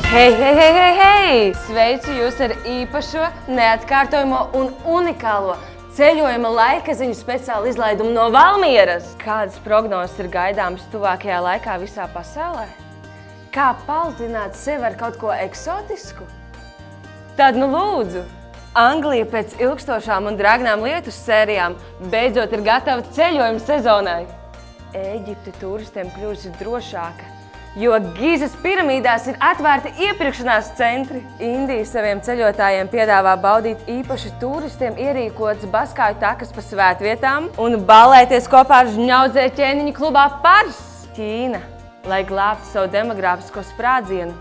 Hei, hei, hei, hei, hei! Sveicu jūs ar īpašo, neatkārtojamo un unikālo ceļojuma laika ziņu speciālu izlaidumu no Valmieras. Kādas prognozes ir gaidāmas tuvākajā laikā visā pasaulē? Kā paldināt sevi ar kaut ko eksotisku? Tad nu lūdzu! Anglija pēc ilgstošām un dragnām lietus sērijām beidzot ir gatava ceļojuma sezonai. Ēģipte turistiem kļūst drošāka, jo Gizas piramīdās ir atvērti iepirkšanās centri. Indija saviem ceļotājiem piedāvā baudīt īpaši turistiem ierīkotas baskāju takas pa svētvietām un ballēties kopā ar žņaudzē ķēniņu klubā Pars. Ķīna, lai glābtu savu demogrāfisko sprādzienu,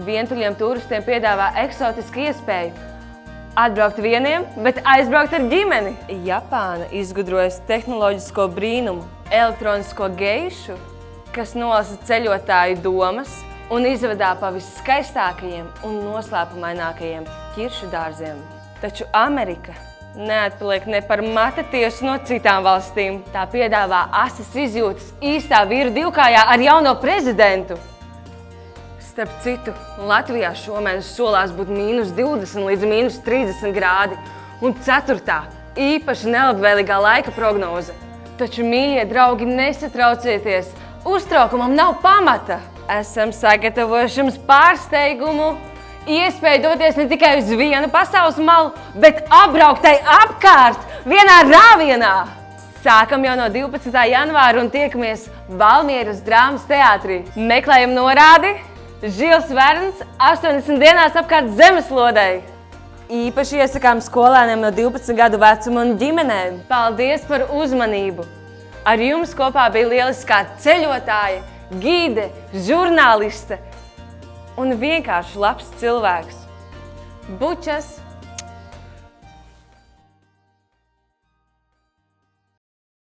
vientuļiem turistiem piedāvā eksotisku iespēju atbraukt vieniem, bet aizbraukt ar ģimeni. Japāna izgudrojas tehnoloģisko brīnumu, elektronisko geišu, kas nolasa ceļotāju domas un izvedā pa visskaistākajiem un noslēpumainākajiem ķiršu dārziem. Taču Amerika neatpaliek ne par matatiesu no citām valstīm. Tā piedāvā asas izjūtas īstā vīru divkājā ar jauno prezidentu. Starp citu, Latvijā šomēnes solās būt -20 līdz -30 grādi un 4. īpaši nelabvēlīgā laika prognoze. Taču, mīļie draugi, nesatraucieties! Uztraukumam nav pamata. Esam sagatavojuši jums pārsteigumu, iespēju doties ne tikai uz vienu pasaules malu, bet apbraukt tai apkārt vienā rāvienā. Sākam jau no 12. janvāra un tiekamies Valmieras drāmas teātrī. Meklējam norādi Žils Verns 80 dienās apkārt zemeslodei. Īpaši iesakām skolēniem no 12 gadu vecuma un ģimenēm. Paldies par uzmanību! Ar jums kopā bija lieliskā ceļotāja, gide, žurnāliste un vienkārši labs cilvēks. Bučas!